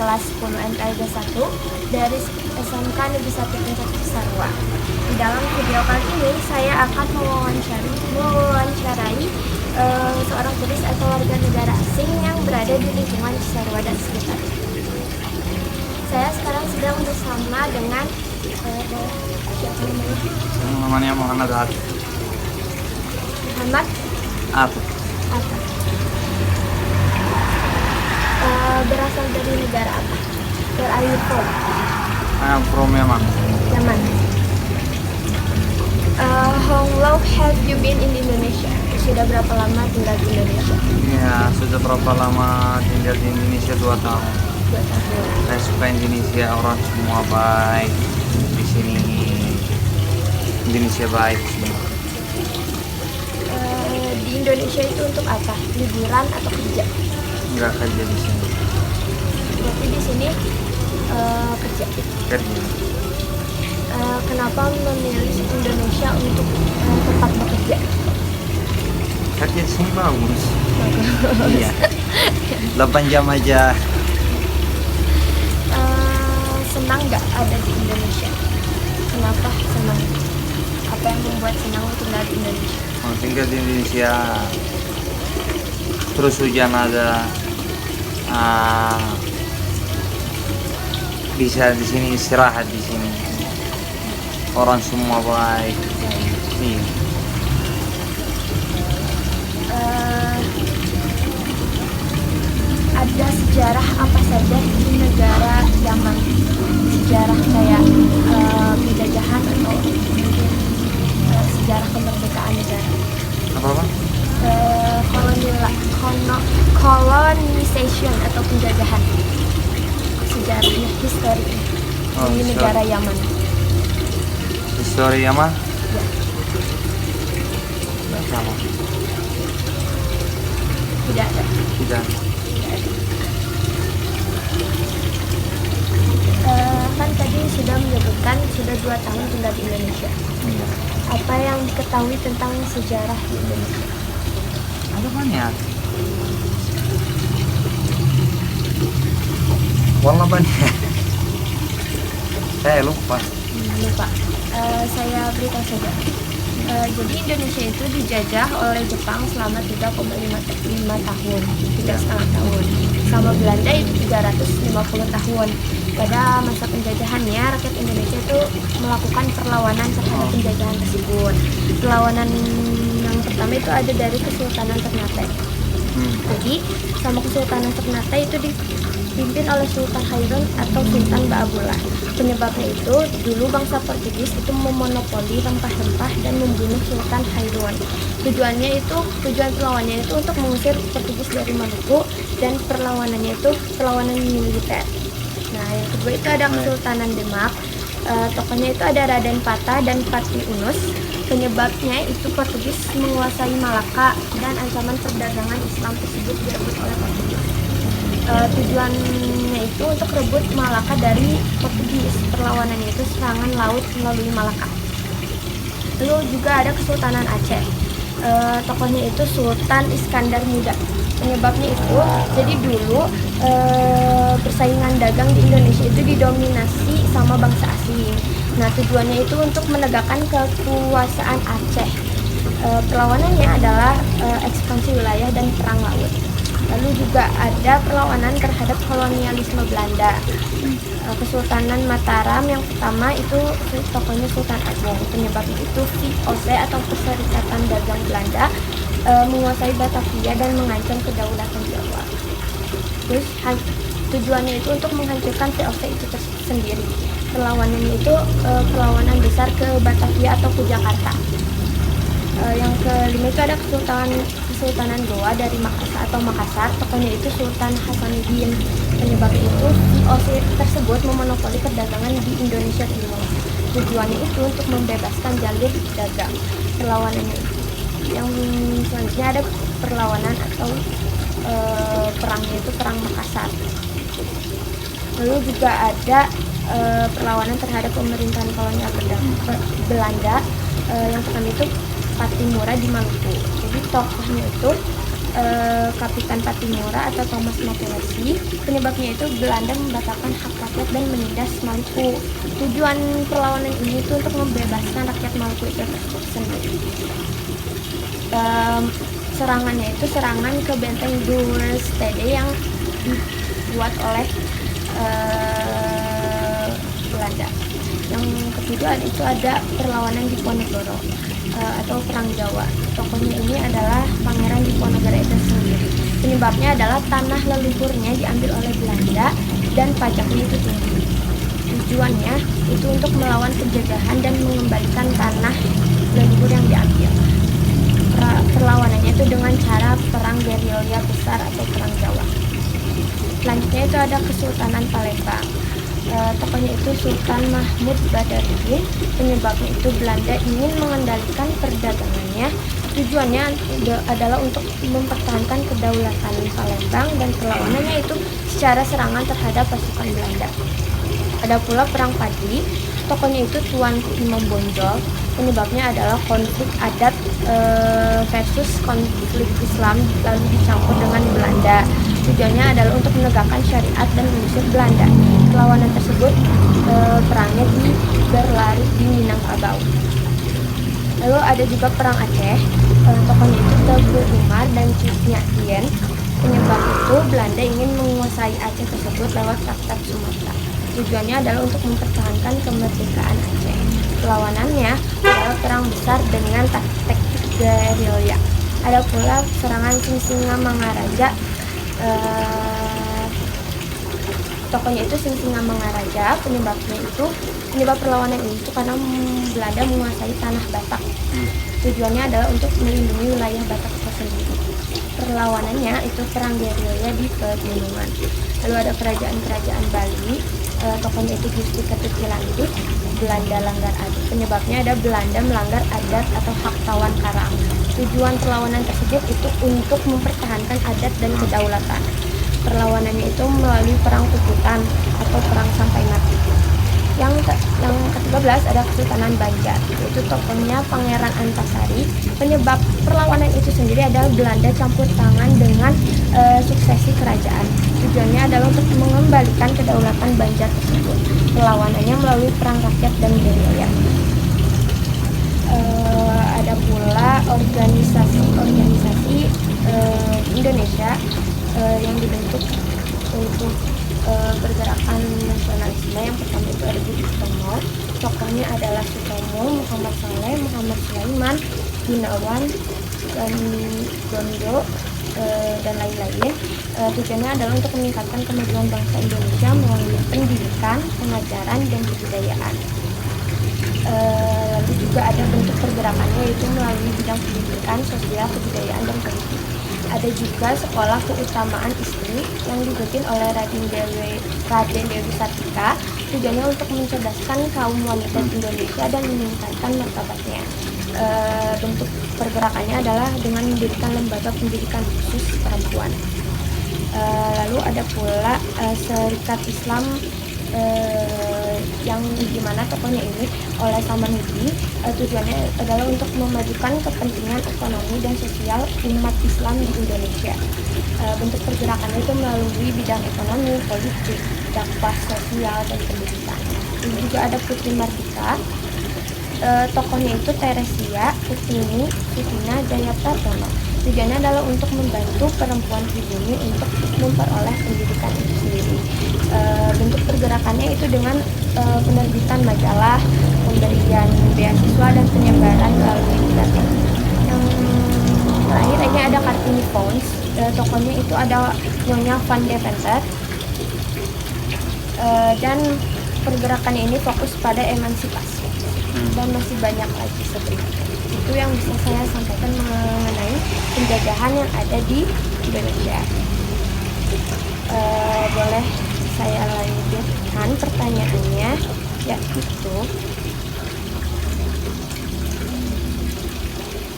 kelas 10 MTLB 1 dari SMK Negeri 1 Tingkat Cisarua. Di dalam video kali ini saya akan mewawancarai seorang turis atau warga negara asing yang berada di lingkungan Cisarua dan sekitarnya. Saya sekarang sedang bersama dengan siapa namanya? Namanya Muhammad Atif. Muhammad Atif. Atta. Berasal dari negara apa? Where are you from? I'm from Yaman. Yaman. How long have you been in Indonesia? Sudah berapa lama tinggal di Indonesia? Ya, sudah berapa lama tinggal di Indonesia? 2 tahun. 2 tahun. Saya suka Indonesia, orang semua baik. Di sini Indonesia baik semua. Di Indonesia itu untuk apa? Liburan atau kerja? Enggak kerja di sini. Berarti di sini kerja. Kerja. Kenapa memilih Indonesia untuk tempat bekerja? Kerja di sini bagus. Iya. 8 jam aja. Senang nggak ada di Indonesia? Kenapa senang? Apa yang membuat senang tinggal di Indonesia? Mau tinggal di Indonesia, terus hujan ada, bisa di sini istirahat di sini. Orang semua baik. Iya. Ada sejarah apa saja di negara Yaman? Sejarah kayak penjajahan atau mungkin sejarah kemerdekaan negara? Apa? Colonization atau penjajahan. Sejarahnya, history di negara Yaman. Histori Yaman? Ya. Tidak sama. Tidak ada. Tidak. Kan tadi sudah menyebutkan sudah 2 tahun tinggal di Indonesia. Iya. Apa yang diketahui tentang sejarah di Indonesia? Ada banyak. Wallah banyak. Saya lupa. Lupa. Saya beritahu saja. Jadi Indonesia itu dijajah oleh Jepang selama 3,5 tahun, 3,5 tahun. Sama Belanda itu 350 tahun. Pada masa penjajahannya, rakyat Indonesia itu melakukan perlawanan terhadap penjajahan tersebut. Perlawanan yang pertama itu ada dari Kesultanan Ternate. Jadi sama Kesultanan Ternate itu dipimpin oleh Sultan Hairun atau Sultan Ba'abullah. Penyebabnya itu dulu bangsa Portugis itu memonopoli rempah-rempah dan membunuh Sultan Hairun. Tujuan perlawanannya itu untuk mengusir Portugis dari Maluku, dan perlawanannya itu perlawanan militer. Nah, yang kedua itu ada Kesultanan Demak. Tokohnya itu ada Raden Patah dan Patih Unus. Penyebabnya itu Portugis menguasai Malaka dan ancaman perdagangan Islam tersebut direbut oleh Portugis. Tujuannya itu untuk rebut Malaka dari Portugis. Perlawanannya itu serangan laut melalui Malaka. Lalu juga ada Kesultanan Aceh. Tokohnya itu Sultan Iskandar Muda. Penyebabnya itu, jadi dulu persaingan dagang di Indonesia itu didominasi sama bangsa asing. Nah, tujuannya itu untuk menegakkan kekuasaan Aceh. Perlawanannya adalah ekspansi wilayah dan perang laut. Lalu juga ada perlawanan terhadap kolonialisme Belanda. Kesultanan Mataram yang pertama itu tokohnya Sultan Agung. Penyebabnya itu VOC atau Perserikatan Dagang Belanda menguasai Batavia dan mengancam kedaulatan Jawa. Terus tujuannya itu untuk menghancurkan VOC itu sendiri. Perlawanannya itu perlawanan besar ke Batavia atau ke Jakarta. Yang kelima itu ada Kesultanan Goa dari Makassar. Tokohnya itu Sultan Hasanuddin. Penyebabnya itu VOC tersebut memonopoli perdagangan di Indonesia Timur. Tujuannya itu untuk membebaskan jalur dagang. Perlawanannya itu. Yang selanjutnya ada perlawanan atau perangnya itu perang Makassar. Lalu juga ada perlawanan terhadap pemerintahan kolonial Belanda. Yang pertama itu Patimura di Maluku. Jadi tokohnya itu Kapitan Patimura atau Thomas Mapurasi. Penyebabnya itu Belanda membatalkan hak rakyat dan menindas Maluku. Tujuan perlawanan ini itu untuk membebaskan rakyat Maluku itu sendiri. Serangannya itu serangan ke benteng Duurstede yang dibuat oleh Belanda. Yang kedua itu ada perlawanan Diponegoro atau Perang Jawa. Tokohnya ini adalah Pangeran Diponegoro itu sendiri. Penyebabnya adalah tanah leluhurnya diambil oleh Belanda dan pajaknya itu tinggi. Tujuannya itu untuk melawan penjajahan dan mengembalikan tanah leluhur yang diambil. Perlawanannya itu dengan cara perang gerilya besar atau Perang Jawa. Selanjutnya itu ada Kesultanan Palembang. Tokohnya itu Sultan Mahmud Badarudin. Penyebabnya itu Belanda ingin mengendalikan perdagangannya. Tujuannya adalah untuk mempertahankan kedaulatan Palembang dan perlawanannya itu secara serangan terhadap pasukan Belanda. Ada pula Perang Padi. Tokohnya itu Tuanku Imam Bonjol. Penyebabnya adalah konflik adat versus konflik Islam lalu dicampur dengan Belanda. Tujuannya adalah untuk menegakkan syariat dan mengusir Belanda. Perlawanan tersebut perangnya berlaris di Minangkabau. Lalu ada juga Perang Aceh. Tokohnya itu Teguh Umar dan Cisnya Ien. Penyebab itu Belanda ingin menguasai Aceh tersebut lewat Traktat Sumatera. Tujuannya adalah untuk mempertahankan kemerdekaan Aceh. Perlawanannya adalah perang besar dengan taktik gerilya. Ada pula serangan Sinsingamangaraja. Tokohnya itu Sinsingamangaraja. Penyebab perlawanan ini itu karena Belanda menguasai tanah Batak. Tujuannya adalah untuk melindungi wilayah Batak tersendiri. Perlawanannya itu perang gerilya di pegunungan. Lalu ada kerajaan-kerajaan Bali. Tokohnya itu Gusti Ketut Cilantik. Belanda langgar adat. Penyebabnya ada Belanda melanggar adat atau hak tawan karang. Tujuan perlawanan tersebut itu untuk mempertahankan adat dan kedaulatan. Perlawanannya itu melalui perang tututan atau perang sampai mati. Yang ke-13 ada Kesultanan Banjar, yaitu tokohnya Pangeran Antasari. Penyebab perlawanan itu sendiri adalah Belanda campur tangan dengan suksesi kerajaan. Tujuannya adalah untuk mengembalikan kedaulatan Banjar tersebut. Perlawanannya melalui perang rakyat dan gerilya. Ada pula organisasi Indonesia yang dibentuk untuk bergerakan nasionalisme. Yang pertama itu ada Budi Utomo. Tokohnya adalah Sutomo, Muhammad Saleh, Muhammad Sulaiman, Gunawan, dan Gondo, dan lain-lain. Tujuannya adalah untuk meningkatkan kemajuan bangsa Indonesia melalui pendidikan, pengajaran, dan kebudayaan. Lalu juga ada bentuk pergerakannya yaitu melalui bidang pendidikan, sosial, kebudayaan, dan politik. Ada juga sekolah keutamaan istri yang dipimpin oleh Raden Dewi Sartika. Tujuannya untuk mencerdaskan kaum wanita Indonesia dan meningkatkan martabatnya. Bentuk pergerakannya adalah dengan mendirikan lembaga pendidikan khusus perempuan. Lalu ada pula Serikat Islam yang dimana tokohnya ini oleh Samanhudi. Tujuannya adalah untuk memajukan kepentingan ekonomi dan sosial umat Islam di Indonesia. Bentuk pergerakannya itu melalui bidang ekonomi, politik, dakwah sosial, dan pendidikan. Ini juga ada Putri Martika. Tokohnya itu Teresia Utini Sutina Jayapratono. Tujuannya adalah untuk membantu perempuan pribumi untuk memperoleh pendidikan itu sendiri. Bentuk pergerakannya itu dengan penerbitan majalah, pemberian beasiswa, dan penyebaran melalui internet. Yang terakhir ini ada Kartini Pons. Tokohnya itu ada Nyonya Van Deventer. Dan pergerakannya ini fokus pada emansipasi. Dan masih banyak lagi sebenarnya. Itu yang bisa saya sampaikan mengenai penjajahan yang ada di Indonesia. Boleh saya lanjutkan pertanyaannya, yaitu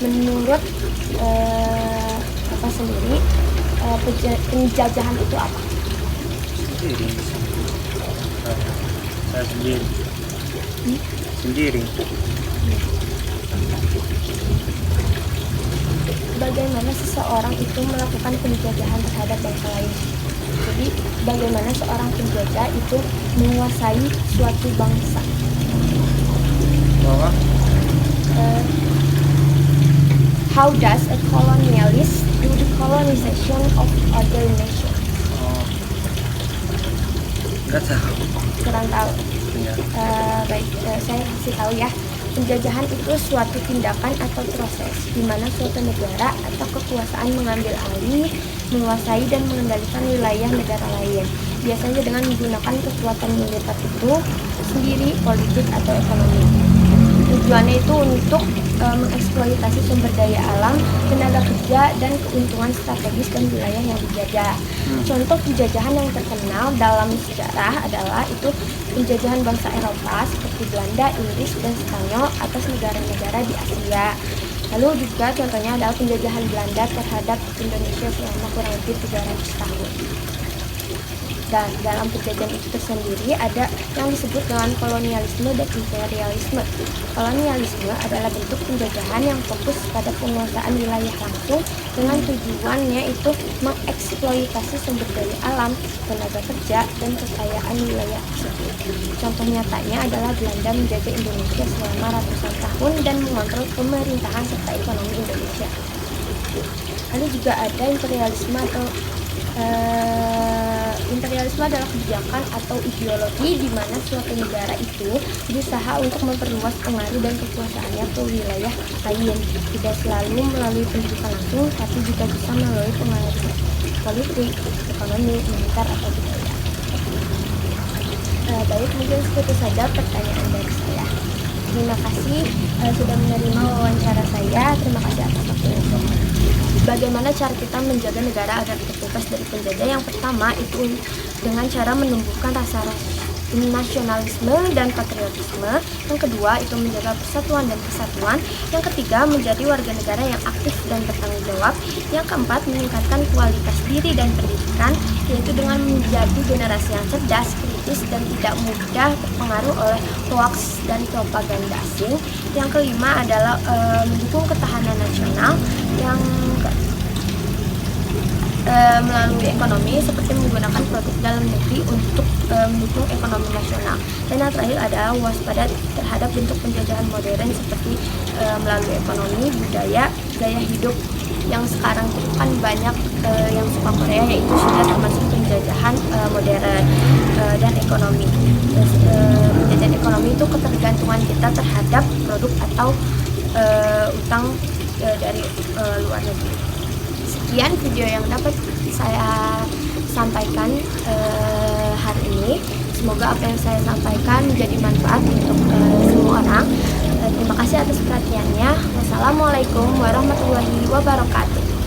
menurut apa sendiri penjajahan itu apa? Saya sendiri. Sendiri. bagaimana seseorang itu melakukan penjajahan terhadap bangsa lain. Jadi bagaimana seorang penjajah itu menguasai suatu bangsa. Bahwa How does a colonialist do the colonization of other nations? nggak tahu. Kurang tahu. Ya. Baik, saya kasih tahu ya. Penjajahan itu suatu tindakan atau proses di mana suatu negara atau kekuasaan mengambil alih, menguasai dan mengendalikan wilayah negara lain. Biasanya dengan menggunakan kekuatan militer itu sendiri, politik atau ekonomi. Tujuannya itu untuk mengeksploitasi sumber daya alam, tenaga kerja, dan keuntungan strategis dan wilayah yang dijajah. Contoh penjajahan yang terkenal dalam sejarah adalah itu penjajahan bangsa Eropa seperti Belanda, Inggris, dan Spanyol atas negara-negara di Asia. Lalu juga contohnya adalah penjajahan Belanda terhadap Indonesia selama kurang lebih 300 tahun. Dan dalam penjajahan itu tersendiri ada yang disebut dengan kolonialisme dan imperialisme. Kolonialisme adalah bentuk penjajahan yang fokus pada penguasaan wilayah langsung dengan tujuannya itu mengeksploitasi sumber daya alam, tenaga kerja, dan kekayaan wilayah tersebut. Contoh nyatanya adalah Belanda menjajah Indonesia selama ratusan tahun dan mengontrol pemerintahan serta ekonomi Indonesia. Lalu juga ada imperialisme atau imperialisme adalah kebijakan atau ideologi di mana suatu negara itu berusaha untuk memperluas pengaruh dan kekuasaannya ke wilayah lain, tidak selalu melalui pendidikan langsung, tapi juga bisa melalui pengaruh politik, ekonomi, militer, atau budaya. Baik, mungkin segitu saja pertanyaan dari saya. Terima kasih sudah menerima wawancara saya. Terima kasih atas waktunya. Bagaimana cara kita menjaga negara agar terbebas dari penjajah? Yang pertama itu dengan cara menumbuhkan rasa nasionalisme dan patriotisme. Yang kedua itu menjaga persatuan dan kesatuan. Yang ketiga menjadi warga negara yang aktif dan bertanggung jawab. Yang keempat meningkatkan kualitas diri dan pendidikan, yaitu dengan menjadi generasi yang cerdas, kritis, dan tidak mudah terpengaruh oleh hoaks dan propaganda asing. Yang kelima adalah mendukung ketahanan nasional. Yang melalui ekonomi seperti menggunakan produk dalam negeri untuk mendukung ekonomi nasional. Dan yang terakhir adalah waspada terhadap bentuk penjajahan modern seperti melalui ekonomi, budaya, gaya hidup yang sekarang itu kan banyak yang suka Korea, yaitu sudah termasuk penjajahan modern dan ekonomi. Penjajahan ekonomi itu ketergantungan kita terhadap produk atau utang dari luar negeri. Sekian video yang dapat saya sampaikan hari ini. Semoga apa yang saya sampaikan menjadi manfaat untuk semua orang. Terima kasih atas perhatiannya. Wassalamualaikum warahmatullahi wabarakatuh.